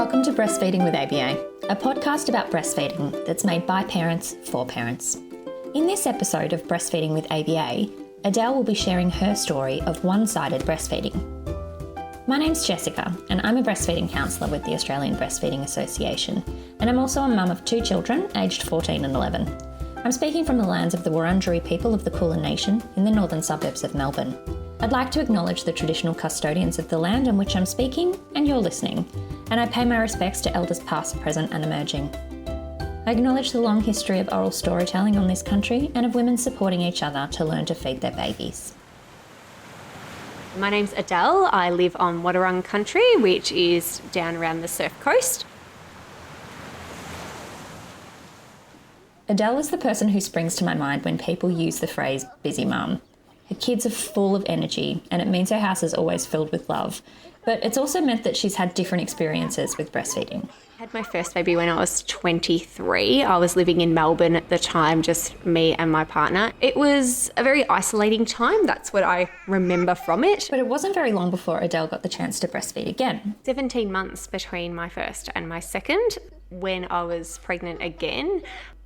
Welcome to Breastfeeding with ABA, a podcast about breastfeeding that's made by parents for parents. In this episode of Breastfeeding with ABA, Adele will be sharing her story of one-sided breastfeeding. My name's Jessica, and I'm a breastfeeding counsellor with the Australian Breastfeeding Association, and I'm also a mum of 2 children, aged 14 and 11. I'm speaking from the lands of the Wurundjeri people of the Kulin Nation in the northern suburbs of Melbourne. I'd like to acknowledge the traditional custodians of the land on which I'm speaking, and you're listening, and I pay my respects to elders past, present and emerging. I acknowledge the long history of oral storytelling on this country and of women supporting each other to learn to feed their babies. My name's Adele. I live on Wadawurrung country, which is down around the Surf Coast. Adele is the person who springs to my mind when people use the phrase busy mum. Her kids are full of energy and it means her house is always filled with love. But it's also meant that she's had different experiences with breastfeeding. I had my first baby when I was 23. I was living in Melbourne at the time, just me and my partner. It was a very isolating time. That's what I remember from it. But it wasn't very long before Adele got the chance to breastfeed again. 17 months between my first and my second. When I was pregnant again,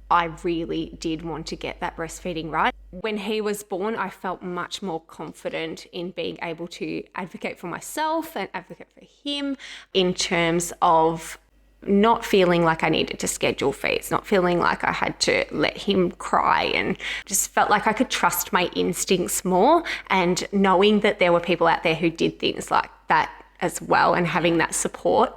I really did want to get that breastfeeding right. When he was born, I felt much more confident in being able to advocate for myself and advocate for him in terms of not feeling like I needed to schedule feeds, not feeling like I had to let him cry, and just felt like I could trust my instincts more, and knowing that there were people out there who did things like that as well, and having that support.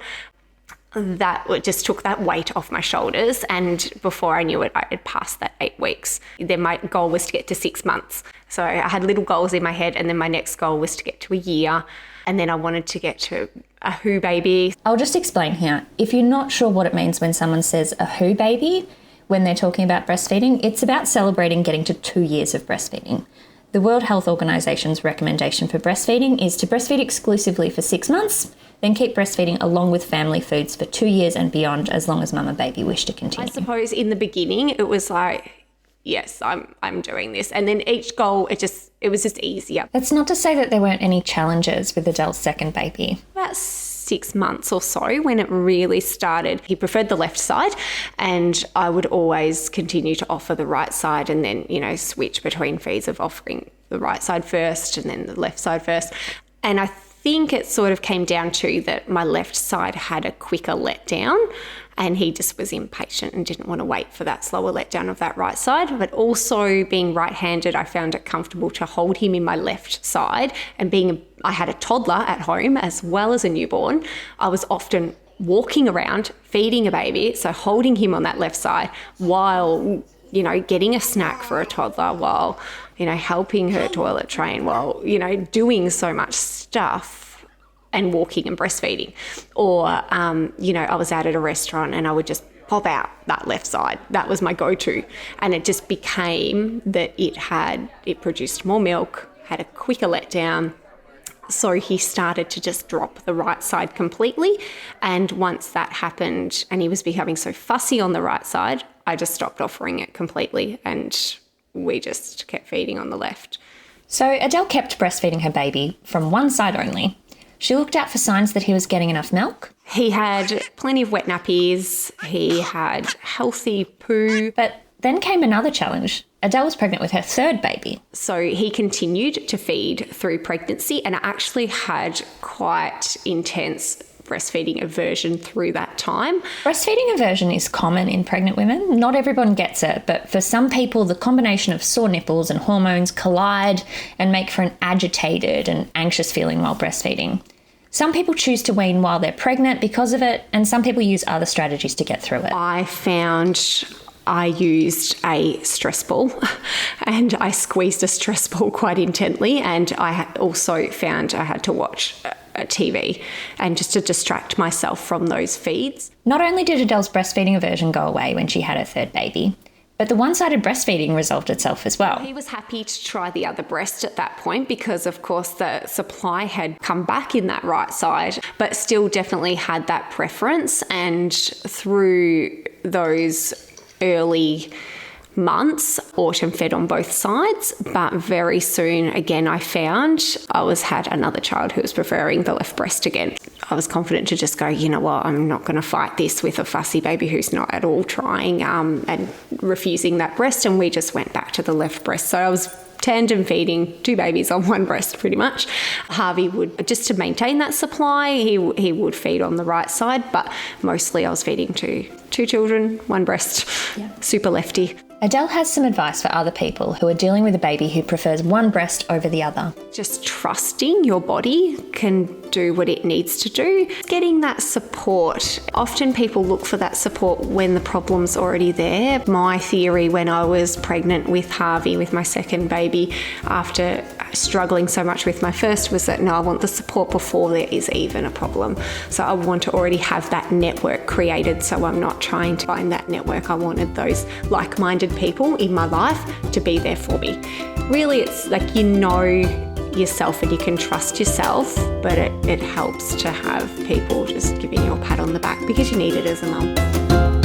That just took that weight off my shoulders, and before I knew it, I had passed that 8 weeks. Then my goal was to get to 6 months. So I had little goals in my head, and then my next goal was to get to a year, and then I wanted to get to a WHO baby. I'll just explain here. If you're not sure what it means when someone says a WHO baby, when they're talking about breastfeeding, it's about celebrating getting to 2 years of breastfeeding. The World Health Organization's recommendation for breastfeeding is to breastfeed exclusively for 6 months, then keep breastfeeding along with family foods for 2 years and beyond, as long as mum and baby wish to continue. I suppose in the beginning it was like, yes, I'm doing this. And then each goal, it was just easier. That's not to say that there weren't any challenges with Adele's second baby. About 6 months or so when it really started, he preferred the left side, and I would always continue to offer the right side, and then, switch between feeds of offering the right side first and then the left side first. And I think it sort of came down to that my left side had a quicker letdown, and he just was impatient and didn't want to wait for that slower letdown of that right side. But also being right-handed, I found it comfortable to hold him in my left side, and I had a toddler at home as well as a newborn. I was often walking around feeding a baby, so holding him on that left side while getting a snack for a toddler, while helping her toilet train, while doing so much stuff and walking and breastfeeding. Or I was out at a restaurant and I would just pop out that left side. That was my go-to, and it just became that it produced more milk, had a quicker letdown. So he started to just drop the right side completely. And once that happened and he was becoming so fussy on the right side, I just stopped offering it completely, and we just kept feeding on the left. So Adele kept breastfeeding her baby from one side only. She looked out for signs that he was getting enough milk. He had plenty of wet nappies. He had healthy poo. But then came another challenge. Adele was pregnant with her third baby. So he continued to feed through pregnancy, and I actually had quite intense breastfeeding aversion through that time. Breastfeeding aversion is common in pregnant women. Not everyone gets it, but for some people, the combination of sore nipples and hormones collide and make for an agitated and anxious feeling while breastfeeding. Some people choose to wean while they're pregnant because of it, and some people use other strategies to get through it. I found I used a stress ball and I squeezed a stress ball quite intently, and I also found I had to watch a TV and just to distract myself from those feeds. Not only did Adele's breastfeeding aversion go away when she had her third baby, but the one-sided breastfeeding resolved itself as well. He was happy to try the other breast at that point because, of course, the supply had come back in that right side, but still definitely had that preference. And through those early months, autumn fed on both sides, but very soon again I found I had another child who was preferring the left breast again. I was confident to just go, you know what, I'm not going to fight this with a fussy baby who's not at all trying and refusing that breast, and we just went back to the left breast. So I was tandem feeding 2 babies on one breast pretty much. Harvey would, just to maintain that supply, he would feed on the right side, but mostly I was feeding two children, one breast, super lefty. Adele has some advice for other people who are dealing with a baby who prefers one breast over the other. Just trusting your body can do what it needs to do. Getting that support. Often people look for that support when the problem's already there. My theory when I was pregnant with Harvey, with my second baby, after struggling so much with my first, was that no, I want the support before there is even a problem. So I want to already have that network created, so I'm not trying to find that network. I wanted those like-minded people in my life to be there for me. Really, it's like, you know yourself and you can trust yourself, but it helps to have people just giving you a pat on the back because you need it as a mum.